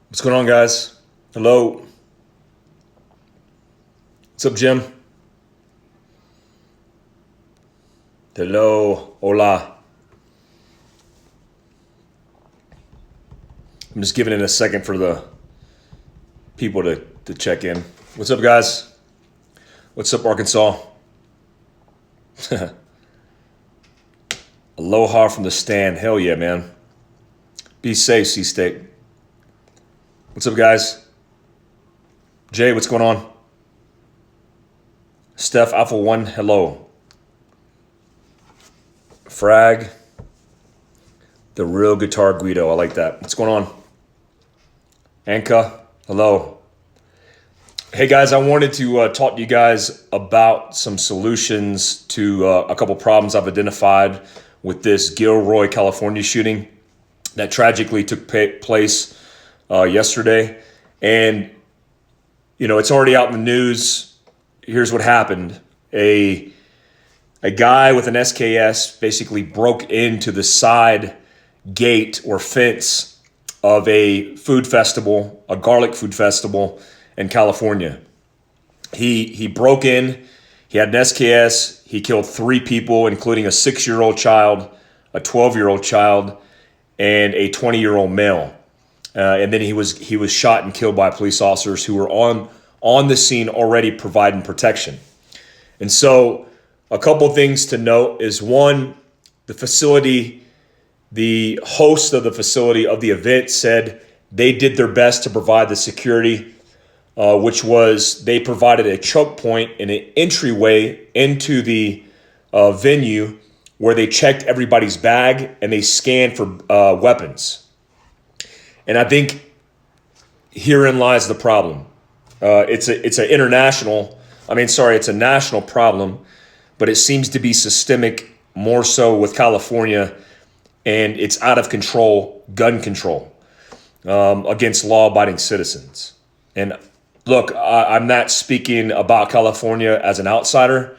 What's going on, guys? Hello. What's up, Jim? Hello. Hola. I'm just giving it a second for the people to check in. What's up, guys? What's up, Arkansas? Aloha from the stand. Hell yeah, man. Be safe, C-State. What's up, guys? Jay, what's going on? Steph, Alpha 1, hello. Frag, the real guitar Guido. I like that. What's going on? Anka, hello. Hey, guys, I wanted to talk to you guys about some solutions to a couple problems I've identified with this Gilroy, California shooting that tragically took place yesterday. And, you know, it's already out in the news. Here's what happened. A guy with an SKS basically broke into the side gate or fence of a food festival, a garlic food festival in California. He broke in, he had an SKS, he killed 3 people, including a 6-year-old child, a 12-year-old child, and a 20-year-old male. And then he was shot and killed by police officers who were on the scene already providing protection. And so a couple things to note is, one, the facility, the host of the facility of the event said they did their best to provide the security, which was they provided a choke point and an entryway into the venue where they checked everybody's bag and they scanned for weapons. And I think herein lies the problem. It's a national problem, but it seems to be systemic more so with California, and it's out of control, gun control against law-abiding citizens. And look, I'm not speaking about California as an outsider.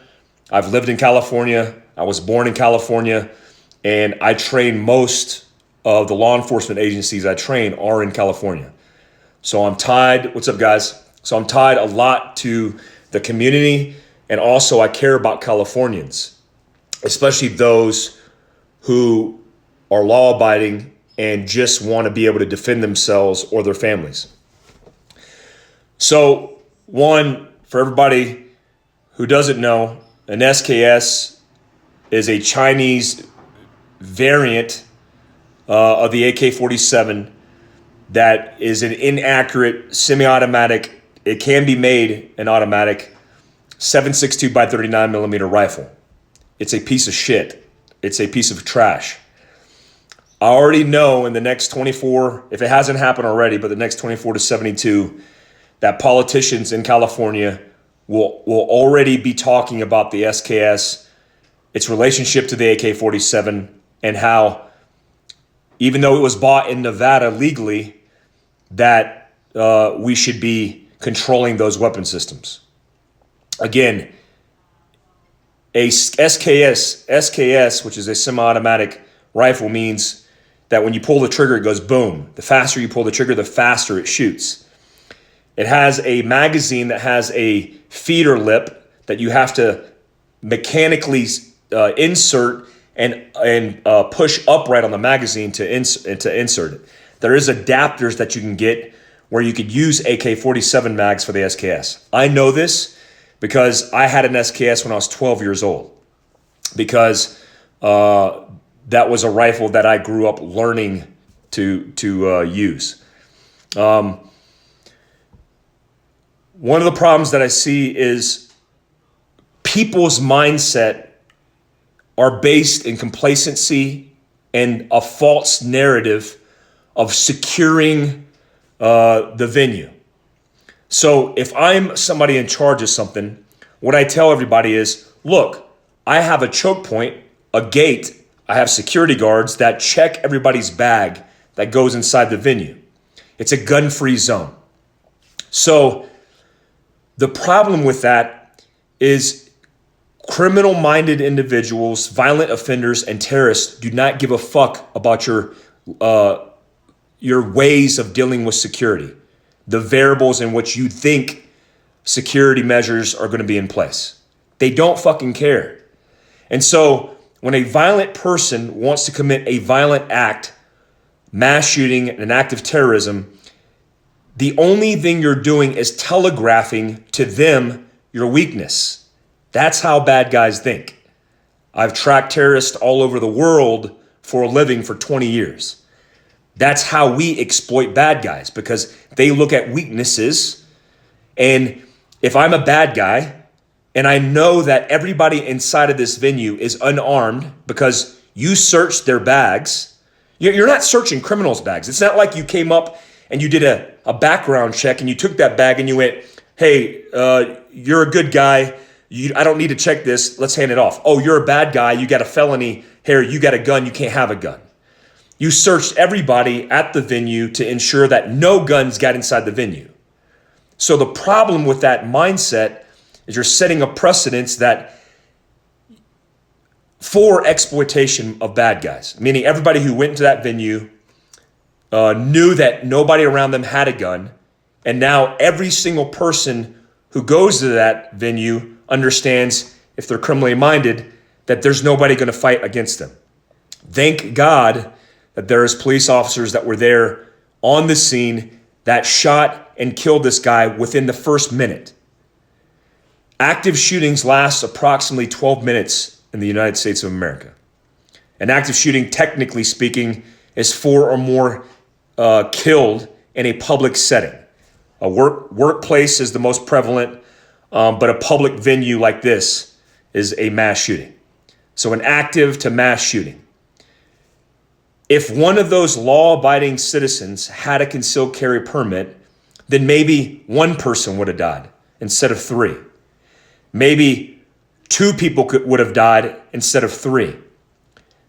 I've lived in California. I was born in California, and I train most of the law enforcement agencies I train are in California. So I'm tied. What's up, guys? So I'm tied a lot to the community, and also I care about Californians, especially those who are law-abiding and just want to be able to defend themselves or their families. So, one, for everybody who doesn't know, an SKS is a Chinese variant of the AK-47 that is an inaccurate semi-automatic. It can be made an automatic 7.62 by 39 millimeter rifle. It's a piece of shit. It's a piece of trash. I already know in the next 24, if it hasn't happened already, but the next 24 to 72, that politicians in California will already be talking about the SKS, its relationship to the AK-47, and how, even though it was bought in Nevada legally, that we should be controlling those weapon systems. Again, a SKS, which is a semi-automatic rifle, means that when you pull the trigger, it goes boom. The faster you pull the trigger, the faster it shoots. It has a magazine that has a feeder lip that you have to mechanically insert and push upright on the magazine to insert it. There is adapters that you can get where you could use AK-47 mags for the SKS. I know this because I had an SKS when I was 12 years old, because that was a rifle that I grew up learning to use. One of the problems that I see is people's mindset are based in complacency and a false narrative of securing the venue. So if I'm somebody in charge of something, what I tell everybody is, look, I have a choke point, a gate, I have security guards that check everybody's bag that goes inside the venue. It's a gun-free zone. So the problem with that is criminal-minded individuals, violent offenders, and terrorists do not give a fuck about your your ways of dealing with security, the variables in which you think security measures are going to be in place. They don't fucking care. And so when a violent person wants to commit a violent act, mass shooting, an act of terrorism, the only thing you're doing is telegraphing to them your weakness. That's how bad guys think. I've tracked terrorists all over the world for a living for 20 years. That's how we exploit bad guys, because they look at weaknesses. And if I'm a bad guy and I know that everybody inside of this venue is unarmed because you searched their bags, you're not searching criminals' bags. It's not like you came up and you did a background check and you took that bag and you went, hey, you're a good guy. I don't need to check this. Let's hand it off. Oh, you're a bad guy. You got a felony. Here, you got a gun. You can't have a gun. You searched everybody at the venue to ensure that no guns got inside the venue. So the problem with that mindset is you're setting a precedence that for exploitation of bad guys, meaning everybody who went into that venue knew that nobody around them had a gun. And now every single person who goes to that venue understands, if they're criminally minded, that there's nobody going to fight against them. Thank God that there's police officers that were there on the scene that shot and killed this guy within the first minute. Active shootings last approximately 12 minutes in the United States of America. An active shooting, technically speaking, is 4 or more killed in a public setting. A workplace is the most prevalent, but a public venue like this is a mass shooting. So an active to mass shooting. If one of those law-abiding citizens had a concealed carry permit, then maybe one person would have died instead of 3. Maybe 2 people would have died instead of 3.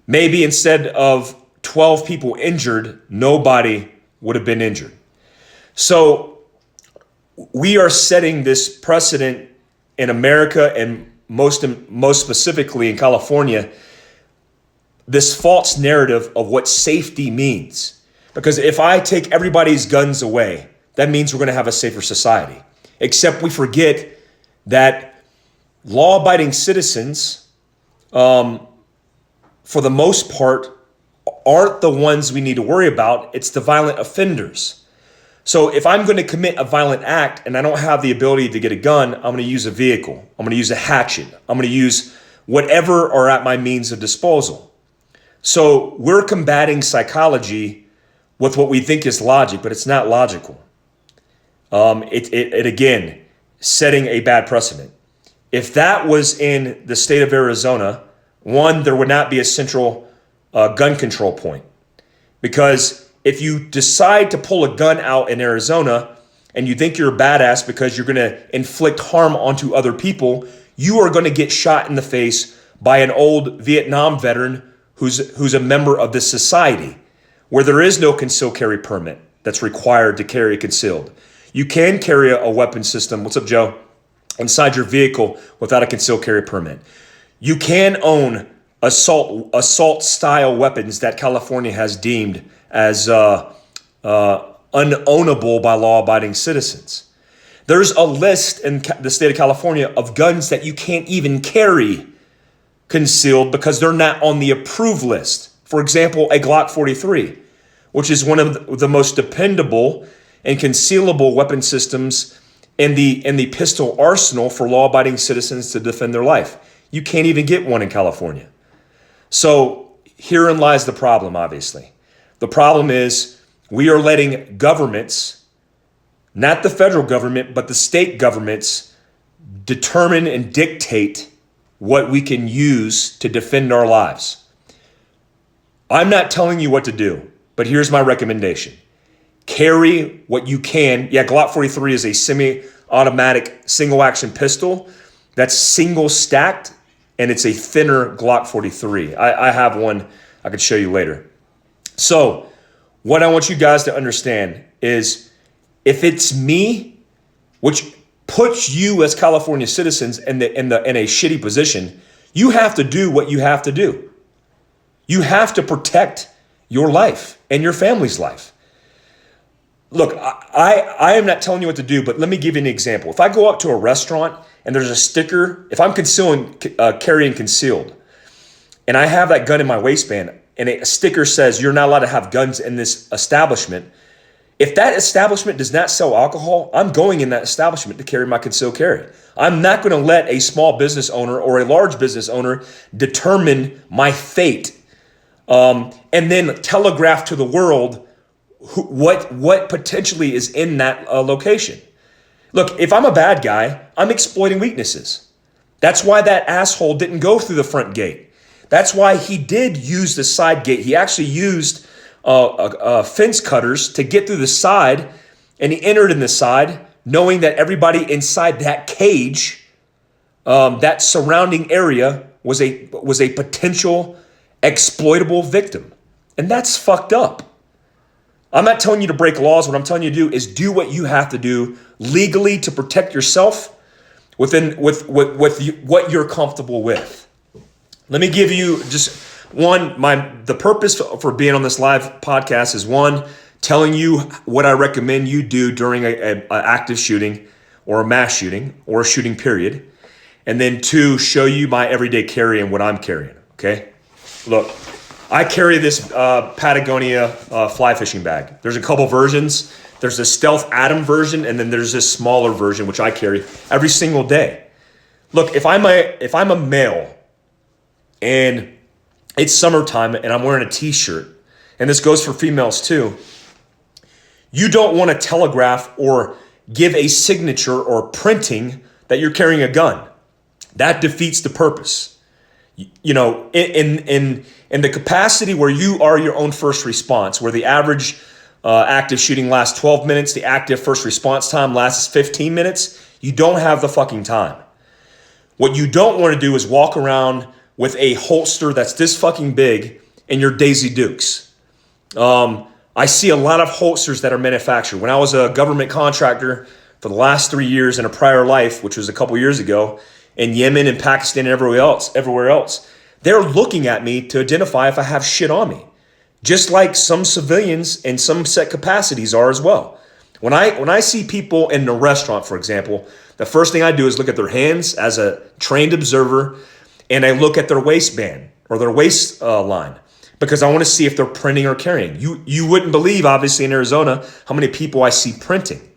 Maybe instead of 12 people injured, nobody would have been injured. So we are setting this precedent in America and most specifically in California, this false narrative of what safety means. Because if I take everybody's guns away, that means we're going to have a safer society. Except we forget that law-abiding citizens, for the most part, aren't the ones we need to worry about. It's the violent offenders. So if I'm going to commit a violent act and I don't have the ability to get a gun, I'm going to use a vehicle. I'm going to use a hatchet. I'm going to use whatever are at my means of disposal. So we're combating psychology with what we think is logic, but it's not logical. It again, setting a bad precedent. If that was in the state of Arizona, one, there would not be a central gun control point. Because if you decide to pull a gun out in Arizona and you think you're a badass because you're going to inflict harm onto other people, you are going to get shot in the face by an old Vietnam veteran who's a member of this society, where there is no concealed carry permit that's required to carry concealed. You can carry a weapon system, what's up, Joe, inside your vehicle without a concealed carry permit. You can own assault style weapons that California has deemed as unownable by law-abiding citizens. There's a list in the state of California of guns that you can't even carry concealed because they're not on the approved list. For example, a Glock 43, which is one of the most dependable and concealable weapon systems in the pistol arsenal for law-abiding citizens to defend their life. You can't even get one in California. So herein lies the problem, obviously. The problem is we are letting governments, not the federal government, but the state governments, determine and dictate what we can use to defend our lives. I'm not telling you what to do, but here's my recommendation. Carry what you can. Yeah, Glock 43 is a semi-automatic single-action pistol that's single stacked, and it's a thinner Glock 43. I have one I could show you later. So what I want you guys to understand is if it's me, which puts you as California citizens in a shitty position, you have to do what you have to do. You have to protect your life and your family's life. look, I am not telling you what to do, but let me give you an example. If I go up to a restaurant and there's a sticker, if I'm carrying concealed, and I have that gun in my waistband, and a sticker says you're not allowed to have guns in this establishment, if that establishment does not sell alcohol, I'm going in that establishment to carry my concealed carry. I'm not going to let a small business owner or a large business owner determine my fate, and then telegraph to the world what potentially is in that location. Look, if I'm a bad guy, I'm exploiting weaknesses. That's why that asshole didn't go through the front gate. That's why he did use the side gate. He actually used fence cutters to get through the side, and he entered in the side knowing that everybody inside that cage, that surrounding area, was a potential exploitable victim. And that's fucked up. I'm not telling you to break laws. What I'm telling you to do is do what you have to do legally to protect yourself with what you're comfortable with. Let me give you just the purpose for being on this live podcast is, one, telling you what I recommend you do during an active shooting or a mass shooting or a shooting period. And then two, show you my everyday carry and what I'm carrying, okay? Look, I carry this Patagonia fly fishing bag. There's a couple versions. There's a Stealth Atom version, and then there's this smaller version, which I carry every single day. Look, if I'm a male and it's summertime and I'm wearing a t-shirt, and this goes for females too, you don't want to telegraph or give a signature or printing that you're carrying a gun. That defeats the purpose. You know, in the capacity where you are your own first response, where the average active shooting lasts 12 minutes, the active first response time lasts 15 minutes, you don't have the fucking time. What you don't want to do is walk around with a holster that's this fucking big and your Daisy Dukes. I see a lot of holsters that are manufactured. When I was a government contractor for the last 3 years in a prior life, which was a couple years ago, in Yemen and Pakistan and everywhere else, they're looking at me to identify if I have shit on me, just like some civilians in some set capacities are as well. When I see people in a restaurant, for example, the first thing I do is look at their hands as a trained observer, and I look at their waistband or their waistline, because I want to see if they're printing or carrying. You wouldn't believe, obviously, in Arizona, how many people I see printing.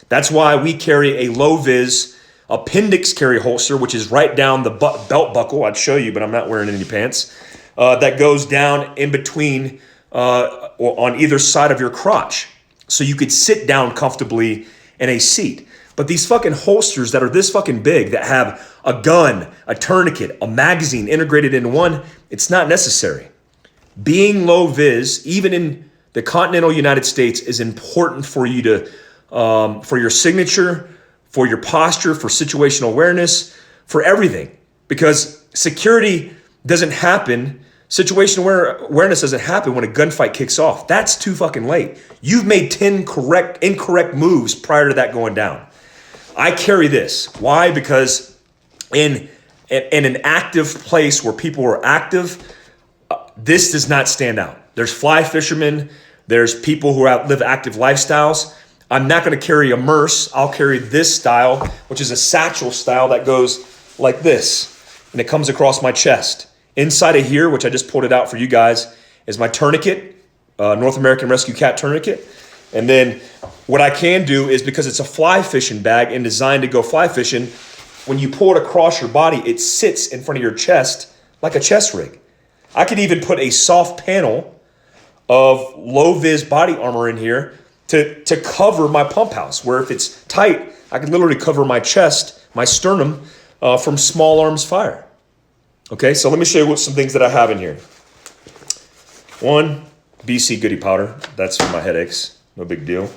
That's why we carry a low-vis appendix carry holster, which is right down the belt buckle. I'd show you, but I'm not wearing any pants. That goes down in between or on either side of your crotch, so you could sit down comfortably in a seat. But these fucking holsters that are this fucking big, that have a gun, a tourniquet, a magazine integrated into one, it's not necessary. Being low vis, even in the continental United States, is important for you to, for your signature, for your posture, for situational awareness, for everything. Because security doesn't happen, situational awareness doesn't happen when a gunfight kicks off. That's too fucking late. You've made 10 incorrect moves prior to that going down. I carry this. Why? Because in an active place where people are active, this does not stand out. There's fly fishermen. There's people who live active lifestyles. I'm not going to carry a merce. I'll carry this style, which is a satchel style that goes like this, and it comes across my chest. Inside of here, which I just pulled it out for you guys, is my tourniquet, North American Rescue Cat tourniquet. And then what I can do is, because it's a fly fishing bag and designed to go fly fishing, when you pull it across your body, it sits in front of your chest like a chest rig. I could even put a soft panel of low-vis body armor in here to cover my pump house, where if it's tight, I can literally cover my chest, my sternum, from small arms fire. Okay, so let me show you some things that I have in here. One, BC Goody Powder. That's for my headaches. No big deal.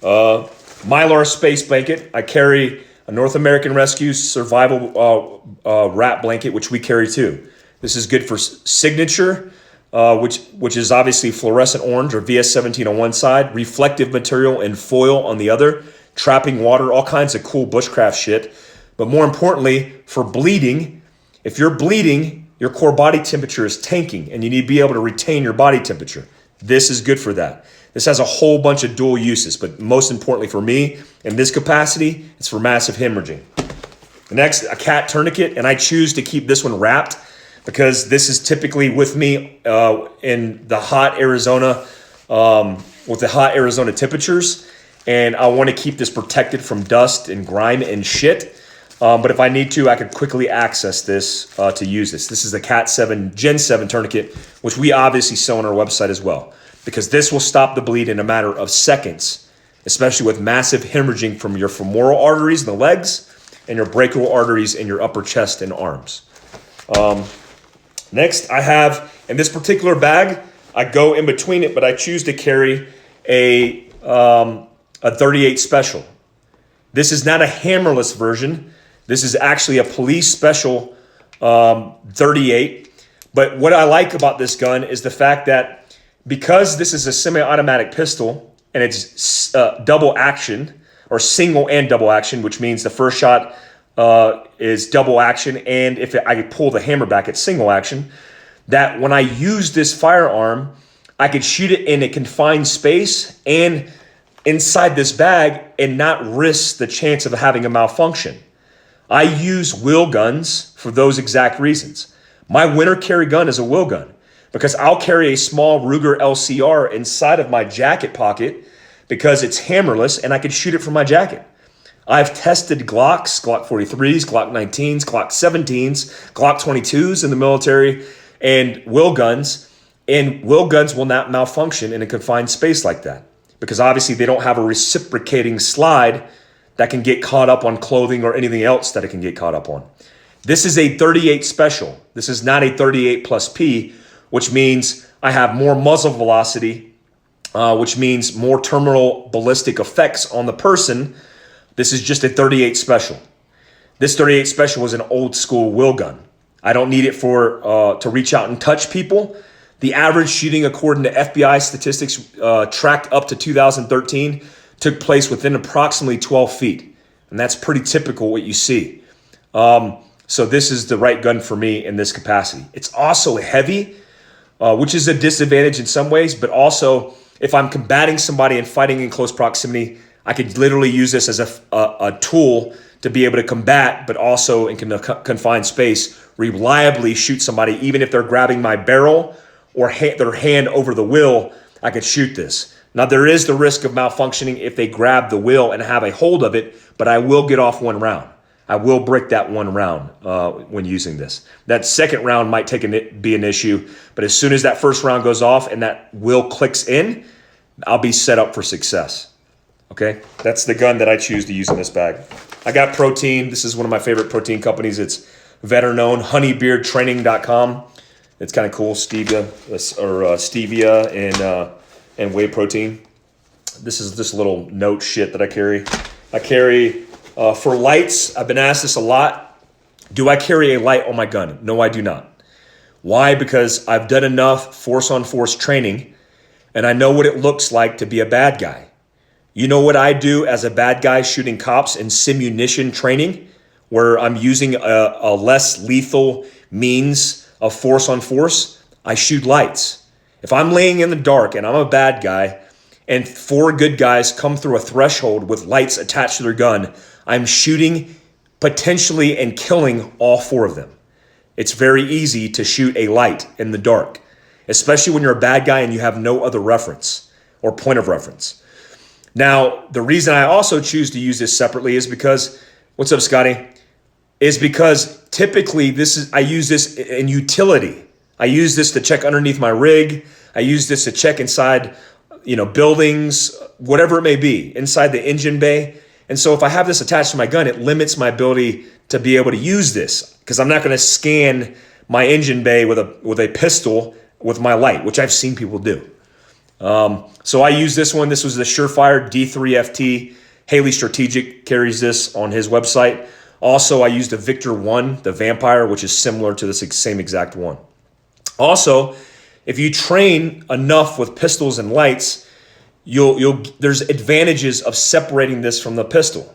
Mylar Space Blanket. I carry a North American Rescue Survival Wrap Blanket, which we carry too. This is good for signature, which is obviously fluorescent orange or VS17 on one side, reflective material and foil on the other, trapping water, all kinds of cool bushcraft shit. But more importantly, for bleeding, if you're bleeding, your core body temperature is tanking and you need to be able to retain your body temperature. This is good for that. This has a whole bunch of dual uses, but most importantly for me, in this capacity, it's for massive hemorrhaging. Next, a cat tourniquet, and I choose to keep this one wrapped because this is typically with me in the hot Arizona, with the hot Arizona temperatures, and I want to keep this protected from dust and grime and shit. But if I need to, I could quickly access this to use this. This is the Cat 7 Gen 7 tourniquet, which we obviously sell on our website as well, because this will stop the bleed in a matter of seconds, especially with massive hemorrhaging from your femoral arteries in the legs and your brachial arteries in your upper chest and arms. Next, I have, in this particular bag, I go in between it, but I choose to carry a 38 Special. This is not a hammerless version. This is actually a police special 38. But what I like about this gun is the fact that because this is a semi-automatic pistol and it's double action, or single and double action, which means the first shot is double action, and if I pull the hammer back, it's single action, that when I use this firearm, I could shoot it in a confined space and inside this bag and not risk the chance of having a malfunction. I use wheel guns for those exact reasons. My winter carry gun is a wheel gun because I'll carry a small Ruger LCR inside of my jacket pocket because it's hammerless and I can shoot it from my jacket. I've tested Glocks, Glock 43s, Glock 19s, Glock 17s, Glock 22s in the military, and wheel guns will not malfunction in a confined space like that because obviously they don't have a reciprocating slide that can get caught up on clothing or anything else that it can get caught up on. This is a 38 Special. This is not a 38 plus P, which means I have more muzzle velocity, which means more terminal ballistic effects on the person. This is just a 38 Special. This 38 Special was an old school wheel gun. I don't need it for to reach out and touch people. The average shooting, according to FBI statistics, tracked up to 2013, took place within approximately 12 feet. And that's pretty typical what you see. So this is the right gun for me in this capacity. It's also heavy, which is a disadvantage in some ways, but also if I'm combating somebody and fighting in close proximity, I could literally use this as a tool to be able to combat, but also in confined space, reliably shoot somebody, even if they're grabbing my barrel or their hand over the wheel, I could shoot this. Now, there is the risk of malfunctioning if they grab the wheel and have a hold of it, but I will get off one round. I will break that one round when using this. That second round might be an issue, but as soon as that first round goes off and that wheel clicks in, I'll be set up for success. Okay, that's the gun that I choose to use in this bag. I got protein. This is one of my favorite protein companies. It's veteran-owned, honeybeardtraining.com. It's kind of cool, stevia and whey protein. This is this little note shit that I carry. I carry, for lights, I've been asked this a lot. Do I carry a light on my gun? No, I do not. Why? Because I've done enough force-on-force training, and I know what it looks like to be a bad guy. You know what I do as a bad guy shooting cops in simunition training, where I'm using a less lethal means of force on force? I shoot lights. If I'm laying in the dark and I'm a bad guy and 4 good guys come through a threshold with lights attached to their gun, I'm shooting potentially and killing all 4 of them. It's very easy to shoot a light in the dark, especially when you're a bad guy and you have no other reference or point of reference. Now, the reason I also choose to use this separately is because, what's up, Scotty? Is because typically I use this in utility. I use this to check underneath my rig. I use this to check inside, buildings, whatever it may be, inside the engine bay. And so if I have this attached to my gun, it limits my ability to be able to use this because I'm not going to scan my engine bay with a pistol with my light, which I've seen people do. So I use this one. This was the Surefire D3FT. Haley Strategic carries this on his website. Also, I used the Victor 1, the Vampire, which is similar to this same exact one. Also, if you train enough with pistols and lights, there's advantages of separating this from the pistol.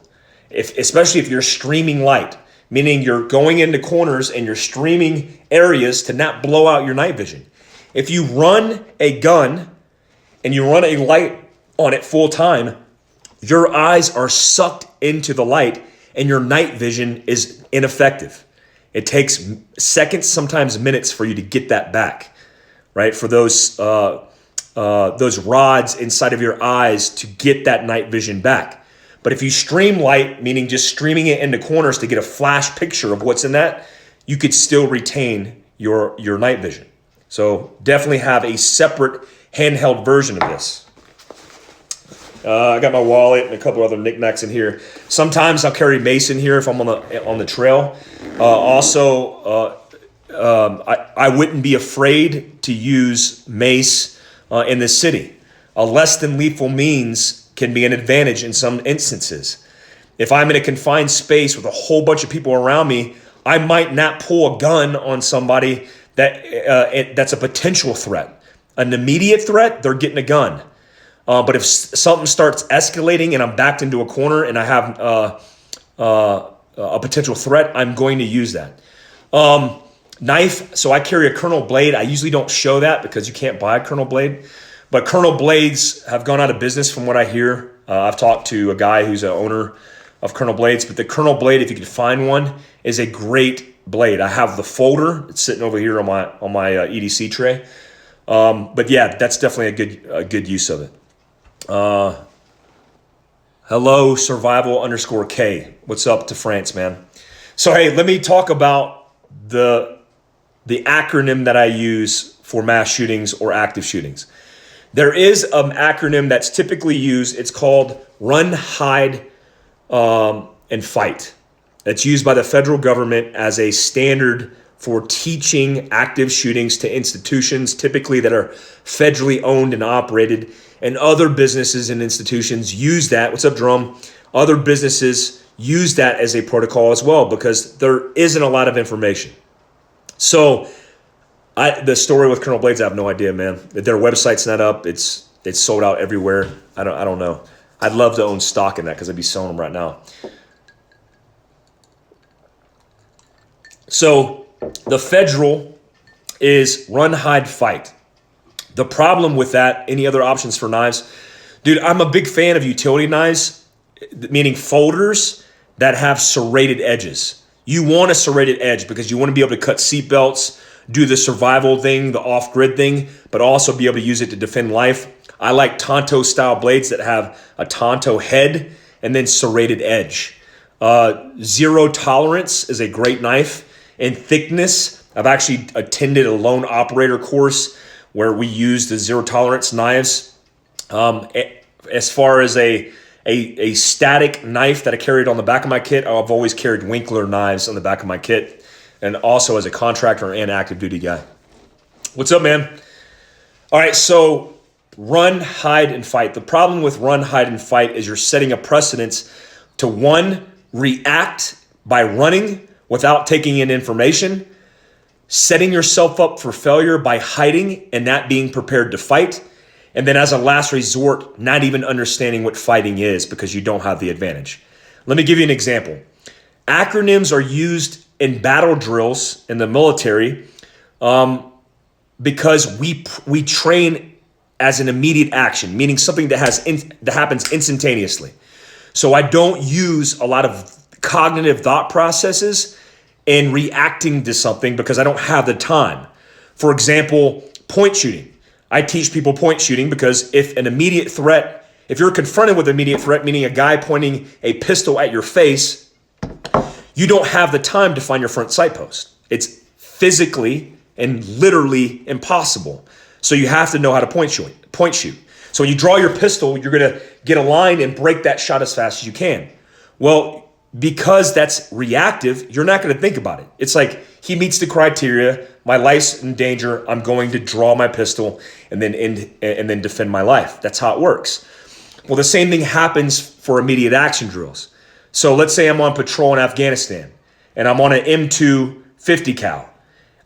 Especially if you're streaming light, meaning you're going into corners and you're streaming areas to not blow out your night vision. If you run a gun and you run a light on it full time, your eyes are sucked into the light and your night vision is ineffective. It takes seconds, sometimes minutes for you to get that back, right? For those rods inside of your eyes to get that night vision back. But if you stream light, meaning just streaming it into corners to get a flash picture of what's in that, you could still retain your night vision. So definitely have a separate handheld version of this. I got my wallet and a couple other knickknacks in here. Sometimes I'll carry mace in here if I'm on the trail. I wouldn't be afraid to use mace in the city. A less than lethal means can be an advantage in some instances. If I'm in a confined space with a whole bunch of people around me, I might not pull a gun on somebody that's a potential threat. An immediate threat, they're getting a gun. But if something starts escalating and I'm backed into a corner and I have a potential threat, I'm going to use that. Knife, so I carry a Colonel blade. I usually don't show that because you can't buy a Colonel blade. But Colonel blades have gone out of business from what I hear. I've talked to a guy who's an owner of Colonel blades. But the Colonel blade, if you can find one, is a great blade. I have the folder. It's sitting over here on my EDC tray. But yeah, that's definitely a good use of it. Hello, survival_K. What's up to France, man? So, hey, let me talk about the acronym that I use for mass shootings or active shootings. There is an acronym that's typically used. It's called Run, Hide, and Fight. It's used by the federal government as a standard for teaching active shootings to institutions, typically that are federally owned and operated. And other businesses and institutions use that. What's up, Drum? Other businesses use that as a protocol as well because there isn't a lot of information. So the story with Colonel Blades, I have no idea, man. Their website's not up. It's sold out everywhere. I don't know. I'd love to own stock in that because I'd be selling them right now. So the federal is Run, Hide, Fight. The problem with that, any other options for knives? Dude, I'm a big fan of utility knives, meaning folders that have serrated edges. You want a serrated edge because you want to be able to cut seatbelts, do the survival thing, the off-grid thing, but also be able to use it to defend life. I like Tonto-style blades that have a Tonto head and then serrated edge. Zero tolerance is a great knife. In thickness, I've actually attended a lone operator course where we use the zero tolerance knives. As far as a static knife that I carried on the back of my kit, I've always carried Winkler knives on the back of my kit, and also as a contractor and active duty guy. What's up, man? All right, so run, hide, and fight. The problem with run, hide, and fight is you're setting a precedence to one, react by running without taking in information, setting yourself up for failure by hiding and not being prepared to fight. And then as a last resort, not even understanding what fighting is because you don't have the advantage. Let me give you an example. Acronyms are used in battle drills in the military because we train as an immediate action, meaning something that happens instantaneously. So I don't use a lot of cognitive thought processes and reacting to something because I don't have the time. For example, point shooting. I teach people point shooting because if you're confronted with an immediate threat, meaning a guy pointing a pistol at your face, you don't have the time to find your front sight post. It's physically and literally impossible. So you have to know how to point shoot. So when you draw your pistol, you're gonna get a line and break that shot as fast as you can. Well, because that's reactive, you're not going to think about it. It's like he meets the criteria. My life's in danger. I'm going to draw my pistol and then defend my life. That's how it works. Well, the same thing happens for immediate action drills. So let's say I'm on patrol in Afghanistan and I'm on an M2 50 cal.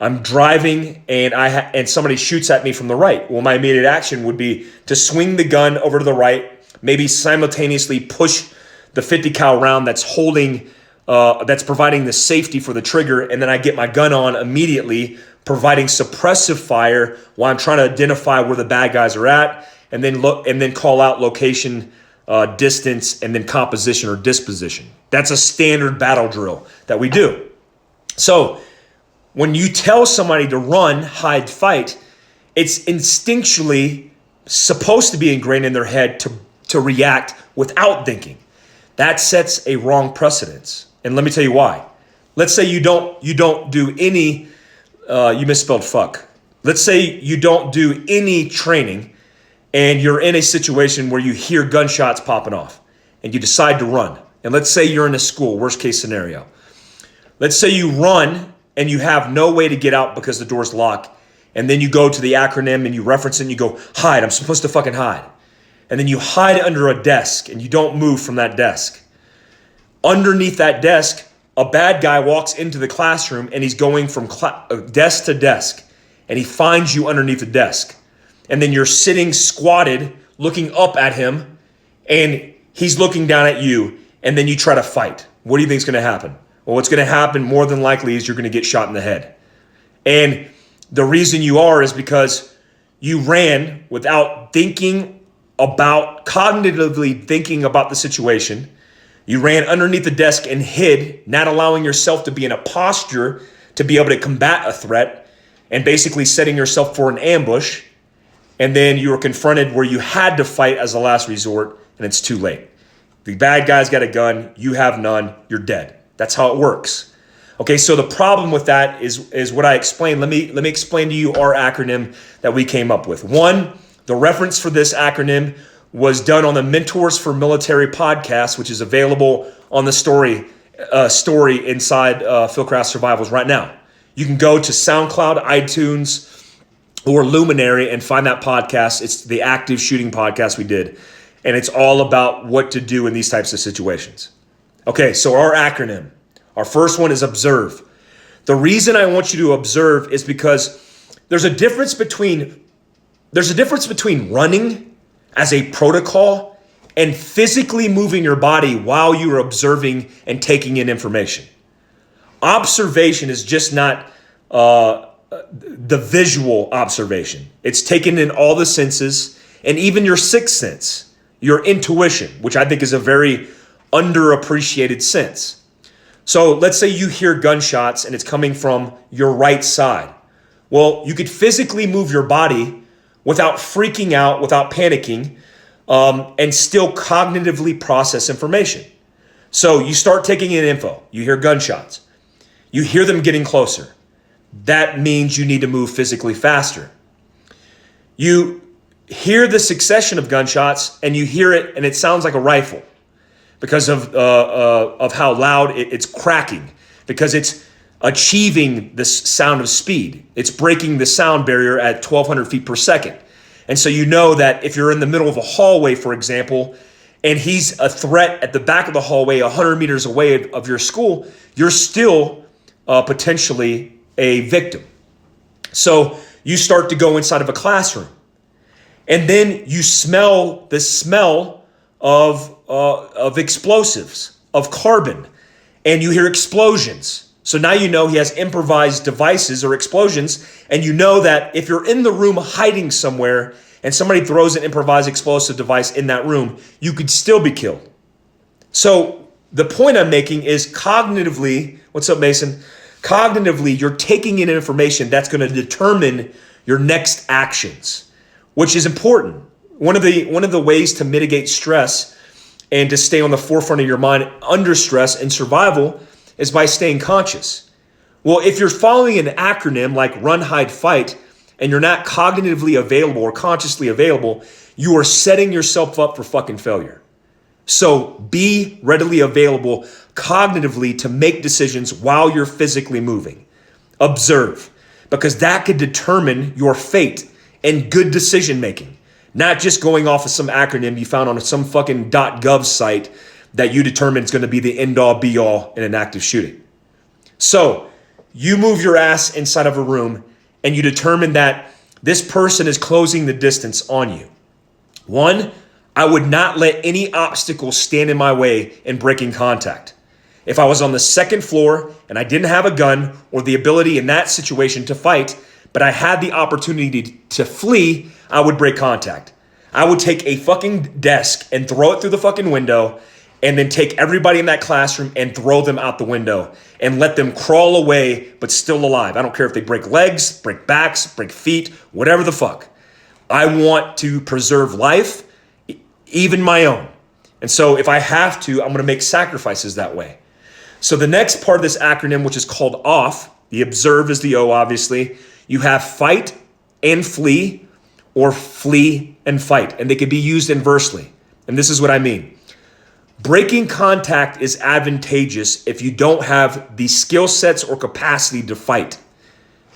I'm driving and somebody shoots at me from the right. Well, my immediate action would be to swing the gun over to the right, maybe simultaneously push the 50 cal round that's providing the safety for the trigger, and then I get my gun on immediately, providing suppressive fire while I'm trying to identify where the bad guys are at, and then call out location, distance, and then composition or disposition. That's a standard battle drill that we do. So when you tell somebody to run, hide, fight, it's instinctually supposed to be ingrained in their head to react without thinking. That sets a wrong precedence. And let me tell you why. Let's say you don't do any, you misspelled fuck. Let's say you don't do any training and you're in a situation where you hear gunshots popping off and you decide to run. And let's say you're in a school, worst case scenario. Let's say you run and you have no way to get out because the door's locked. And then you go to the acronym and you reference it and you go, hide, I'm supposed to fucking hide. And then you hide under a desk and you don't move from that desk. Underneath that desk, a bad guy walks into the classroom and he's going from desk to desk. And he finds you underneath the desk. And then you're sitting squatted, looking up at him, and he's looking down at you, and then you try to fight. What do you think is going to happen? Well, what's going to happen more than likely is you're going to get shot in the head. And the reason you are is because you ran without cognitively thinking about the situation. You ran underneath the desk and hid, not allowing yourself to be in a posture to be able to combat a threat, and basically setting yourself for an ambush. And then you were confronted where you had to fight as a last resort, and it's too late. The bad guy's got a gun, you have none, you're dead. That's how it works. Okay, so the problem with that is what I explained. Let me explain to you our acronym that we came up with. One, the reference for this acronym was done on the Mentors for Military podcast, which is available on the story inside Fieldcraft Survivals right now. You can go to SoundCloud, iTunes, or Luminary and find that podcast. It's the active shooting podcast we did. And it's all about what to do in these types of situations. Okay, so our acronym. Our first one is observe. The reason I want you to observe is because there's a difference between running as a protocol and physically moving your body while you're observing and taking in information. Observation is just not the visual observation. It's taking in all the senses and even your sixth sense, your intuition, which I think is a very underappreciated sense. So let's say you hear gunshots and it's coming from your right side. Well, you could physically move your body without freaking out, without panicking, and still cognitively process information. So you start taking in info. You hear gunshots. You hear them getting closer. That means you need to move physically faster. You hear the succession of gunshots and you hear it and it sounds like a rifle because of how loud it's cracking, because it's achieving this sound of speed. It's breaking the sound barrier at 1,200 feet per second. And so you know that if you're in the middle of a hallway, for example, and he's a threat at the back of the hallway 100 meters away of your school, you're still potentially a victim. So you start to go inside of a classroom. And then you smell the smell of explosives, of carbon, and you hear explosions. So now you know he has improvised devices or explosions, and you know that if you're in the room hiding somewhere and somebody throws an improvised explosive device in that room, you could still be killed. So the point I'm making is cognitively, what's up, Mason? Cognitively, you're taking in information that's going to determine your next actions, which is important. One of the ways to mitigate stress and to stay on the forefront of your mind under stress and survival is by staying conscious. Well, if you're following an acronym like run, hide, fight, and you're not cognitively available or consciously available, you are setting yourself up for fucking failure. So be readily available cognitively to make decisions while you're physically moving. Observe, because that could determine your fate and good decision making, not just going off of some acronym you found on some fucking .gov site that you determine is going to be the end all be all in an active shooting. So you move your ass inside of a room and you determine that this person is closing the distance on you. One, I would not let any obstacle stand in my way in breaking contact. If I was on the second floor and I didn't have a gun or the ability in that situation to fight, but I had the opportunity to flee, I would break contact. I would take a fucking desk and throw it through the fucking window, and then take everybody in that classroom and throw them out the window and let them crawl away, but still alive. I don't care if they break legs, break backs, break feet, whatever the fuck. I want to preserve life, even my own. And so if I have to, I'm going to make sacrifices that way. So the next part of this acronym, which is called OFF, the observe is the O, obviously. You have fight and flee, or flee and fight. And they can be used inversely. And this is what I mean. Breaking contact is advantageous if you don't have the skill sets or capacity to fight.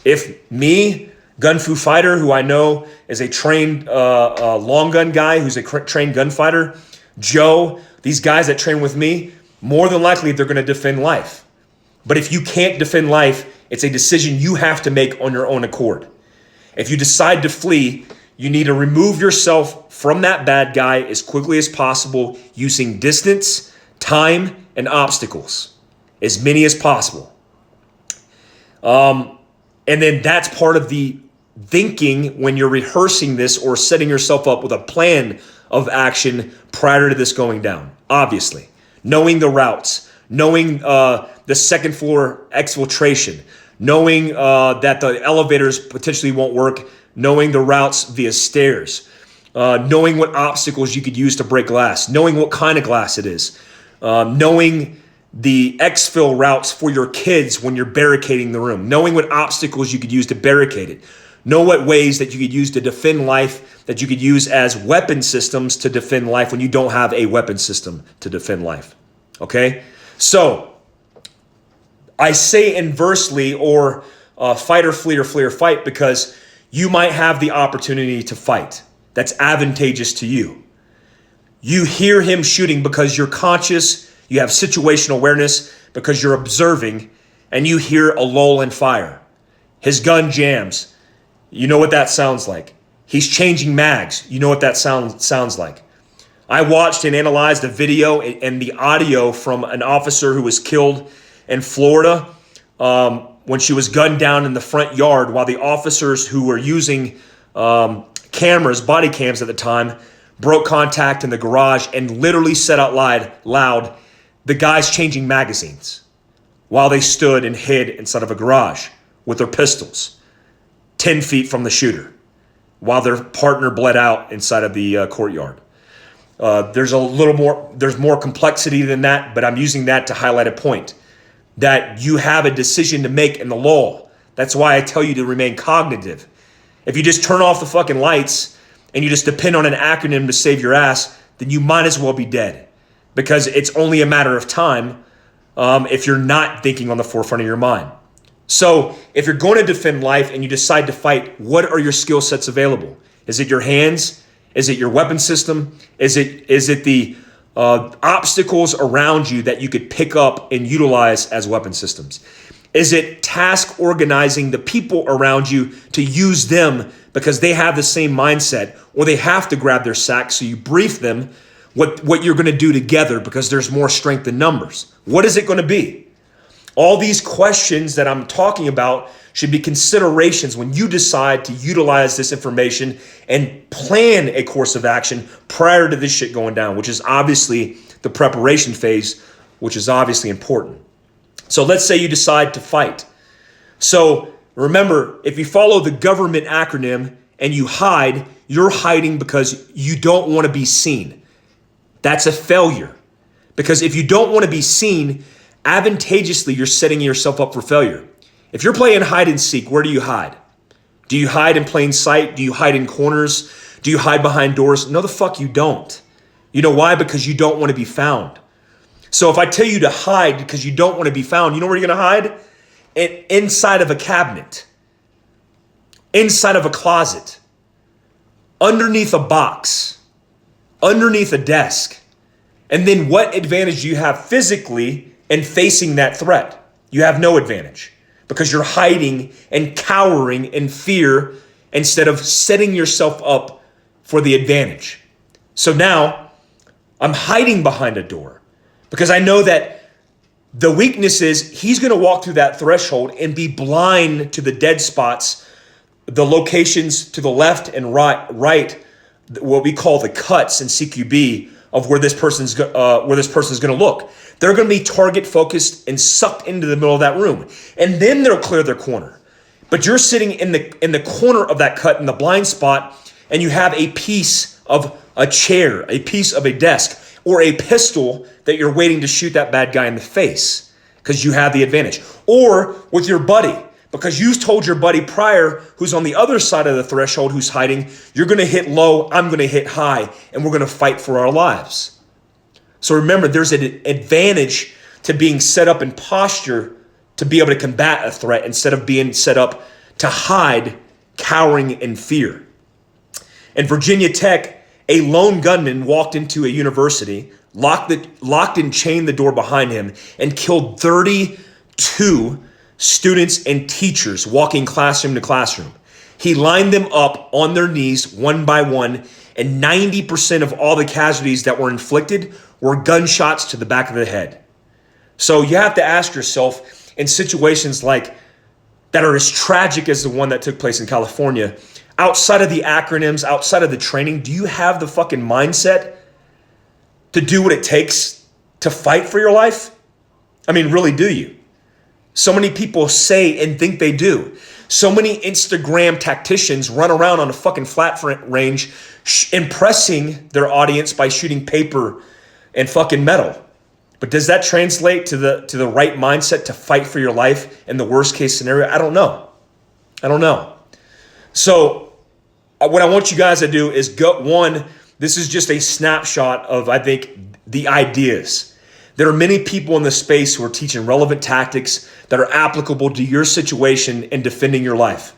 If me, Gun Fu Fighter, who I know is a trained long gun guy, who's a trained gunfighter, Joe, these guys that train with me, more than likely they're going to defend life. But if you can't defend life, it's a decision you have to make on your own accord. If you decide to flee, you need to remove yourself from that bad guy as quickly as possible using distance, time, and obstacles, as many as possible. And then that's part of the thinking when you're rehearsing this or setting yourself up with a plan of action prior to this going down. Obviously, knowing the routes, knowing the second floor exfiltration, knowing that the elevators potentially won't work, knowing the routes via stairs, knowing what obstacles you could use to break glass, knowing what kind of glass it is, knowing the exfil routes for your kids when you're barricading the room, knowing what obstacles you could use to barricade it, know what ways that you could use to defend life, that you could use as weapon systems to defend life when you don't have a weapon system to defend life. Okay? So, I say inversely, or fight or flee or flee or fight, because you might have the opportunity to fight. That's advantageous to you. You hear him shooting because you're conscious, you have situational awareness because you're observing, and you hear a lull in fire. His gun jams. You know what that sounds like. He's changing mags. You know what that sounds like. I watched and analyzed the video and the audio from an officer who was killed in Florida when she was gunned down in the front yard, while the officers who were using cameras, body cams at the time, broke contact in the garage and literally said out loud, the guy's changing magazines, while they stood and hid inside of a garage with their pistols 10 feet from the shooter, while their partner bled out inside of the courtyard. There's more complexity than that, but I'm using that to highlight a point that you have a decision to make in the law. That's why I tell you to remain cognitive. If you just turn off the fucking lights and you just depend on an acronym to save your ass, then you might as well be dead, because it's only a matter of time if you're not thinking on the forefront of your mind. So if you're going to defend life and you decide to fight, what are your skill sets available? Is it your hands? Is it your weapon system? Is it the obstacles around you that you could pick up and utilize as weapon systems? Is it task organizing the people around you to use them because they have the same mindset, or they have to grab their sack, so you brief them what you're going to do together because there's more strength in numbers? What is it going to be? All these questions that I'm talking about should be considerations when you decide to utilize this information and plan a course of action prior to this shit going down, which is obviously the preparation phase, which is obviously important. So let's say you decide to fight. So remember, if you follow the government acronym and you hide, you're hiding because you don't want to be seen. That's a failure. Because if you don't want to be seen, advantageously, you're setting yourself up for failure. If you're playing hide and seek, where do you hide? Do you hide in plain sight? Do you hide in corners? Do you hide behind doors? No, the fuck you don't. You know why? Because you don't want to be found. So if I tell you to hide because you don't want to be found, you know where you're going to hide? Inside of a cabinet, inside of a closet, underneath a box, underneath a desk. And then what advantage do you have physically in facing that threat? You have no advantage, because you're hiding and cowering in fear instead of setting yourself up for the advantage. So now I'm hiding behind a door because I know that the weakness is he's going to walk through that threshold and be blind to the dead spots, the locations to the left and right what we call the cuts in CQB of where this person's going to look. They're going to be target focused and sucked into the middle of that room, and then they'll clear their corner. But you're sitting in the corner of that cut in the blind spot, and you have a piece of a chair, a piece of a desk, or a pistol that you're waiting to shoot that bad guy in the face because you have the advantage. Or with your buddy, because you told your buddy prior, who's on the other side of the threshold, who's hiding, you're going to hit low, I'm going to hit high, and we're going to fight for our lives. So remember, there's an advantage to being set up in posture to be able to combat a threat instead of being set up to hide, cowering in fear. In Virginia Tech, a lone gunman walked into a university, locked and chained the door behind him, and killed 32 students and teachers walking classroom to classroom. He lined them up on their knees one by one, and 90% of all the casualties that were inflicted were gunshots to the back of the head. So you have to ask yourself, in situations like that are as tragic as the one that took place in California, outside of the acronyms, outside of the training, do you have the fucking mindset to do what it takes to fight for your life? I mean, really, do you? So many people say and think they do. So many Instagram tacticians run around on a fucking flat range impressing their audience by shooting paper and fucking metal. But does that translate to the right mindset to fight for your life in the worst case scenario? I don't know. So what I want you guys to do is this is just a snapshot of, I think, the ideas. There are many people in the space who are teaching relevant tactics that are applicable to your situation in defending your life.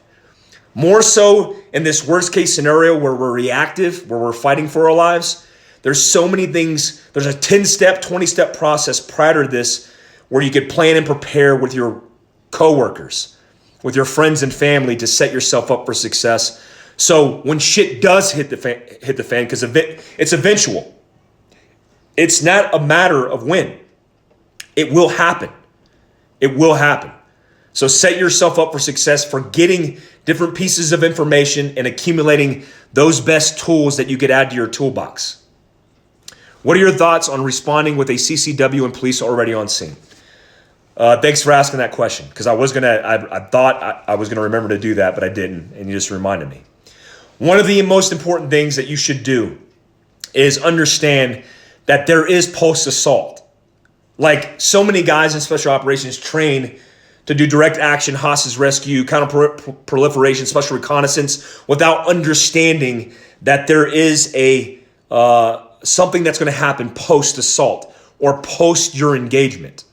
More so in this worst case scenario where we're reactive, where we're fighting for our lives. There's so many things. There's a 10-step, 20-step process prior to this where you could plan and prepare with your coworkers, with your friends and family to set yourself up for success. So when shit does hit the fan, because it's eventual. It's not a matter of when. It will happen. It will happen. So set yourself up for success for getting different pieces of information and accumulating those best tools that you could add to your toolbox. What are your thoughts on responding with a CCW and police already on scene? Thanks for asking that question, because I thought I was gonna remember to do that, but I didn't, and you just reminded me. One of the most important things that you should do is understand that there is post-assault. Like so many guys in special operations train to do direct action, hostage rescue, counter-proliferation, special reconnaissance without understanding that there is something that's going to happen post-assault or post your engagement.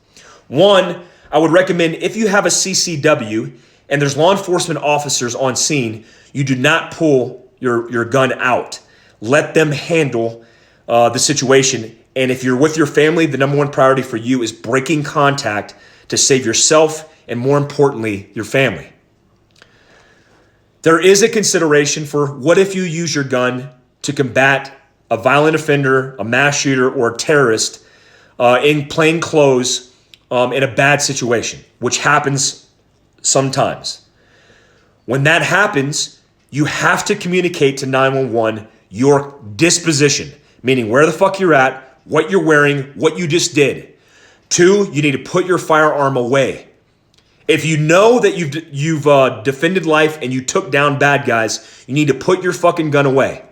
One, I would recommend if you have a CCW and there's law enforcement officers on scene, you do not pull your gun out. Let them handle the situation. And if you're with your family, the number one priority for you is breaking contact to save yourself and, more importantly, your family. There is a consideration for what if you use your gun to combat a violent offender, a mass shooter, or a terrorist in plain clothes in a bad situation, which happens sometimes. When that happens, you have to communicate to 911 your disposition, meaning where the fuck you're at, what you're wearing, what you just did. 2, you need to put your firearm away. If you know that you've defended life and you took down bad guys, you need to put your fucking gun away.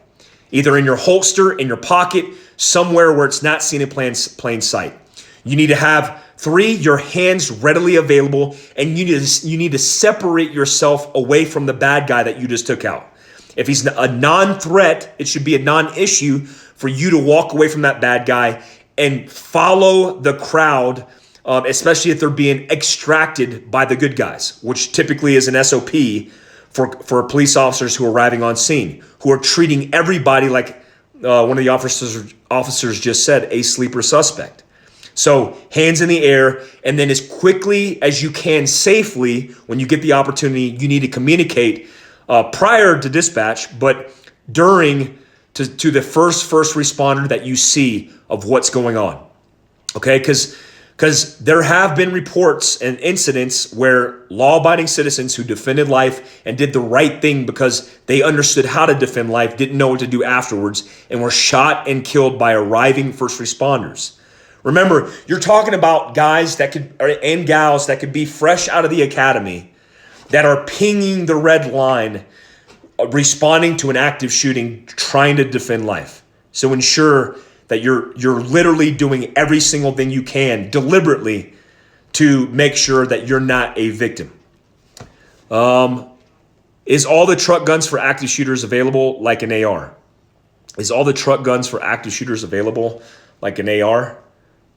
Either in your holster, in your pocket, somewhere where it's not seen in plain sight. You need to have 3, your hands readily available, and you need to separate yourself away from the bad guy that you just took out. If he's a non-threat, it should be a non-issue for you to walk away from that bad guy and follow the crowd, especially if they're being extracted by the good guys, which typically is an SOP for police officers who are arriving on scene, who are treating everybody like one of the officers just said, a sleeper suspect. So hands in the air, and then as quickly as you can safely, when you get the opportunity, you need to communicate prior to dispatch, but during to the first responder that you see of what's going on. Okay, because Because there have been reports and incidents where law-abiding citizens who defended life and did the right thing because they understood how to defend life, didn't know what to do afterwards, and were shot and killed by arriving first responders. Remember, you're talking about guys that could, and gals that could be fresh out of the academy that are pinging the red line, responding to an active shooting, trying to defend life. So ensure that you're literally doing every single thing you can deliberately to make sure that you're not a victim. Is all the truck guns for active shooters available like an AR? Is all the truck guns for active shooters available like an AR?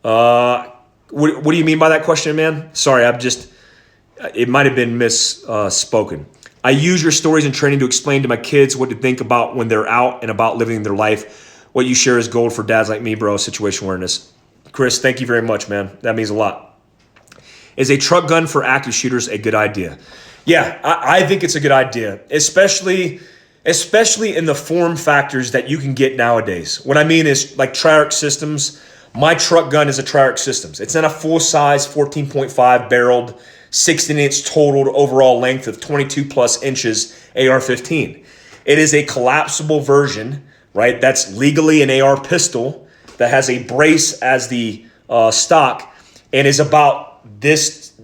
What do you mean by that question, man? Sorry, it might have been misspoken. I use your stories and training to explain to my kids what to think about when they're out and about living their life. What you share is gold for dads like me, bro. Situation awareness. Chris, thank you very much, man. That means a lot. Is a truck gun for active shooters a good idea? Yeah, I think it's a good idea, especially in the form factors that you can get nowadays. What I mean is like Triarch Systems. My truck gun is a Triarch Systems. It's not a full-size 14.5 barreled, 16-inch total overall length of 22 plus inches AR-15. It is a collapsible version, right? That's legally an AR pistol that has a brace as the stock and is about this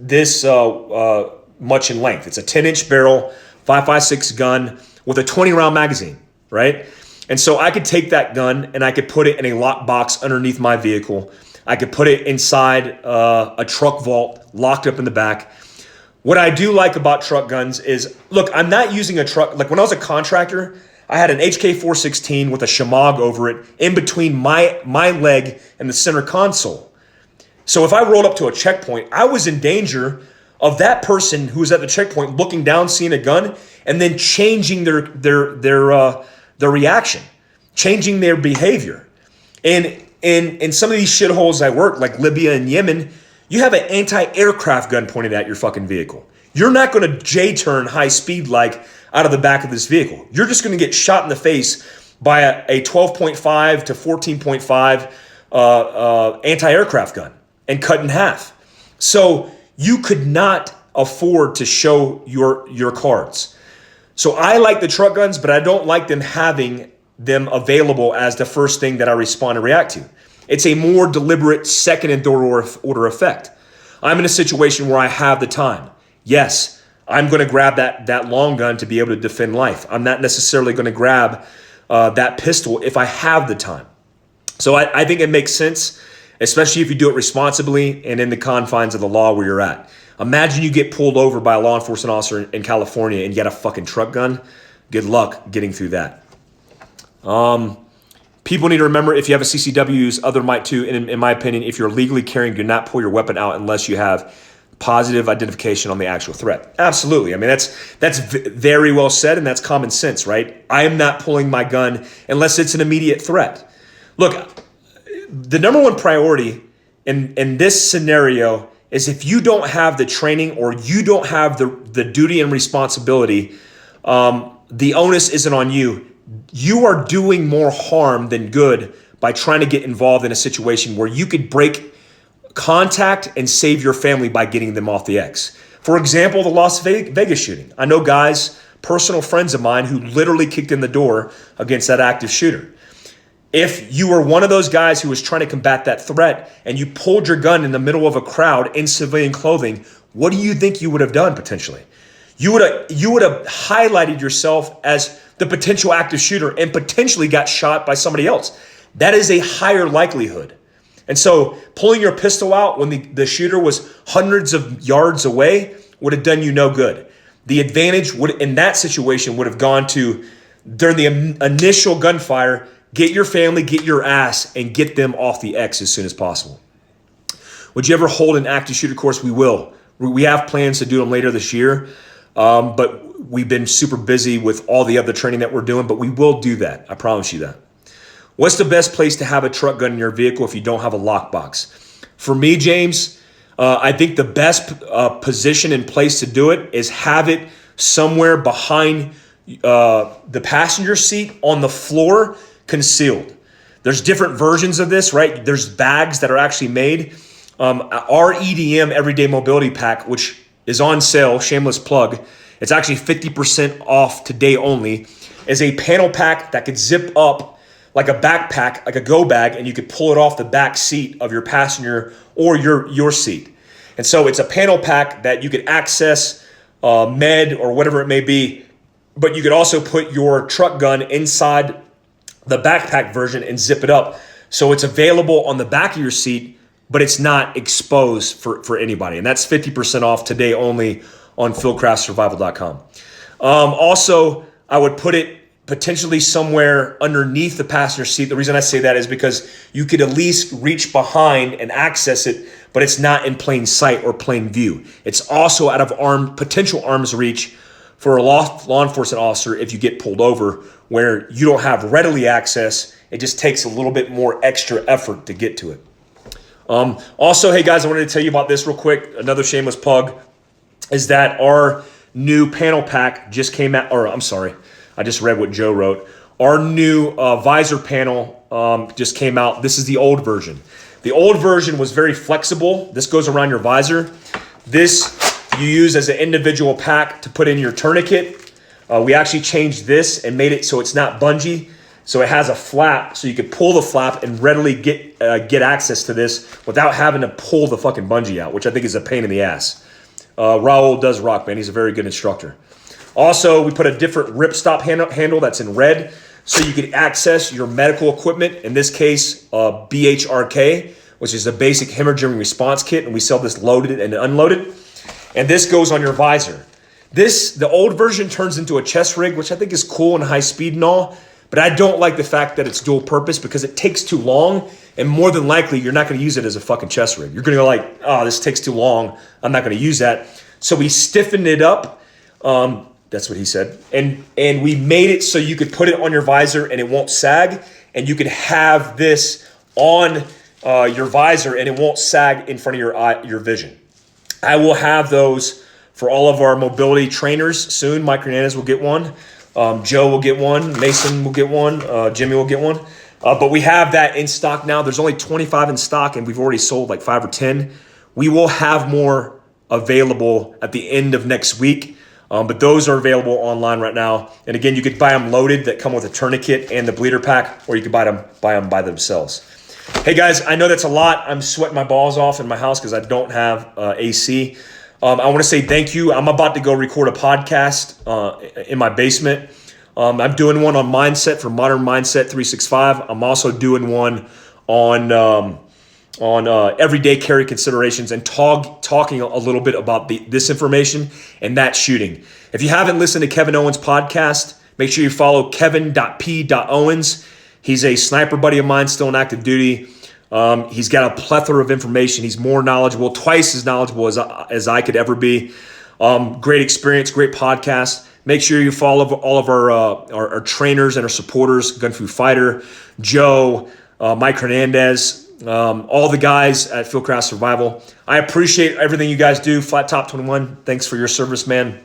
much in length. It's a 10-inch barrel, 5.56 gun with a 20-round magazine, right? And so I could take that gun and I could put it in a lock box underneath my vehicle. I could put it inside a truck vault, locked up in the back. What I do like about truck guns is, look, I'm not using a truck. Like when I was a contractor, I had an HK416 with a Shimag over it in between my leg and the center console. So if I rolled up to a checkpoint, I was in danger of that person who was at the checkpoint looking down, seeing a gun, and then changing their reaction, changing their behavior. And in some of these shitholes I work, like Libya and Yemen, you have an anti-aircraft gun pointed at your fucking vehicle. You're not going to J-turn high speed like out of the back of this vehicle. You're just going to get shot in the face by a 12.5 to 14.5 anti-aircraft gun and cut in half. So you could not afford to show your cards. So I like the truck guns, but I don't like them having them available as the first thing that I respond and react to. It's a more deliberate second and third order effect. I'm in a situation where I have the time. Yes, I'm going to grab that long gun to be able to defend life. I'm not necessarily going to grab that pistol if I have the time. So I think it makes sense, especially if you do it responsibly and in the confines of the law where you're at. Imagine you get pulled over by a law enforcement officer in California and you get a fucking truck gun. Good luck getting through that. People need to remember, if you have a CCWs, other might too. And in my opinion, if you're legally carrying, do not pull your weapon out unless you have positive identification on the actual threat. Absolutely. I mean, that's very well said, and that's common sense, right? I am not pulling my gun unless it's an immediate threat. Look, the number one priority in this scenario is if you don't have the training or you don't have the duty and responsibility, the onus isn't on you. You are doing more harm than good by trying to get involved in a situation where you could break contact and save your family by getting them off the X. For example, the Las Vegas shooting. I know guys, personal friends of mine, who literally kicked in the door against that active shooter. If you were one of those guys who was trying to combat that threat and you pulled your gun in the middle of a crowd in civilian clothing, what do you think you would have done potentially? You would have highlighted yourself as the potential active shooter and potentially got shot by somebody else. That is a higher likelihood. And so pulling your pistol out when the shooter was hundreds of yards away would have done you no good. The advantage would in that situation would have gone to, during the initial gunfire, get your family, get your ass, and get them off the X as soon as possible. Would you ever hold an active shooter course? We will. We have plans to do them later this year, but we've been super busy with all the other training that we're doing, but we will do that. I promise you that. What's the best place to have a truck gun in your vehicle if you don't have a lockbox? For me, James, I think the best position and place to do it is have it somewhere behind the passenger seat on the floor, concealed. There's different versions of this, right? There's bags that are actually made our EDM Everyday Mobility Pack, which is on sale, shameless plug. It's actually 50% off today only, is a panel pack that could zip up like a backpack, like a go bag, and you could pull it off the back seat of your passenger or your seat. And so it's a panel pack that you could access med or whatever it may be, but you could also put your truck gun inside the backpack version and zip it up. So it's available on the back of your seat, but it's not exposed for anybody. And that's 50% off today only on fieldcraftsurvival.com. Also, I would put it potentially somewhere underneath the passenger seat. The reason I say that is because you could at least reach behind and access it, but it's not in plain sight or plain view. It's also out of potential arm's reach for a law enforcement officer if you get pulled over, where you don't have readily access. It just takes a little bit more extra effort to get to it. Also, hey guys, I wanted to tell you about this real quick. Another shameless plug is that our new panel pack just came out, or I'm sorry, I just read what Joe wrote. Our new visor panel just came out. This is the old version. The old version was very flexible. This goes around your visor. This you use as an individual pack to put in your tourniquet. We actually changed this and made it so it's not bungee. So it has a flap, so you could pull the flap and readily get access to this without having to pull the fucking bungee out, which I think is a pain in the ass. Raul does rock, man. He's a very good instructor. Also, we put a different ripstop handle that's in red, so you can access your medical equipment. In this case, BHRK, which is a basic hemorrhaging response kit, and we sell this loaded and unloaded. And this goes on your visor. The old version turns into a chest rig, which I think is cool and high speed and all, but I don't like the fact that it's dual purpose because it takes too long, and more than likely, you're not going to use it as a fucking chest rig. You're going to go like, oh, this takes too long. I'm not going to use that. So we stiffened it up. That's what he said. And we made it so you could put it on your visor and it won't sag, and you could have this on your visor and it won't sag in front of your vision. I will have those for all of our mobility trainers soon. Mike Hernandez will get one. Joe will get one. Mason will get one. Jimmy will get one. But we have that in stock now. There's only 25 in stock, and we've already sold like 5 or 10. We will have more available at the end of next week. But those are available online right now. And again, you could buy them loaded that come with a tourniquet and the bleeder pack, or you could buy them by themselves. Hey guys, I know that's a lot. I'm sweating my balls off in my house because I don't have AC. I want to say thank you. I'm about to go record a podcast in my basement. I'm doing one on mindset for Modern Mindset 365. I'm also doing one on everyday carry considerations and talking a little bit about this information and that shooting. If you haven't listened to Kevin Owens' podcast, make sure you follow kevin.p.owens. He's a sniper buddy of mine, still in active duty. He's got a plethora of information. He's more knowledgeable, twice as knowledgeable as I could ever be. Great experience, great podcast. Make sure you follow all of our trainers and our supporters, Gun Fu Fighter, Joe, Mike Hernandez, all the guys at Fieldcraft Survival. I appreciate everything you guys do. Flat Top 21, thanks for your service, man.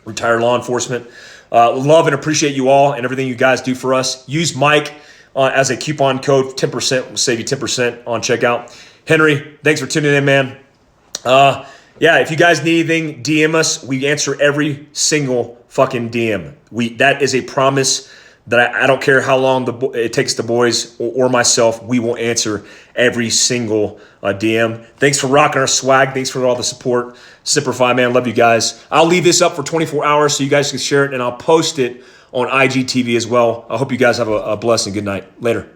Retired law enforcement. Love and appreciate you all and everything you guys do for us. Use Mike as a coupon code. 10% will save you 10% on checkout. Henry, thanks for tuning in, man. Yeah, if you guys need anything, DM us. We answer every single fucking DM. That is a promise that I don't care how long it takes the boys or myself, we will answer every single DM. Thanks for rocking our swag. Thanks for all the support. Simplify, man. Love you guys. I'll leave this up for 24 hours so you guys can share it, and I'll post it on IGTV as well. I hope you guys have a blessed and good night. Later.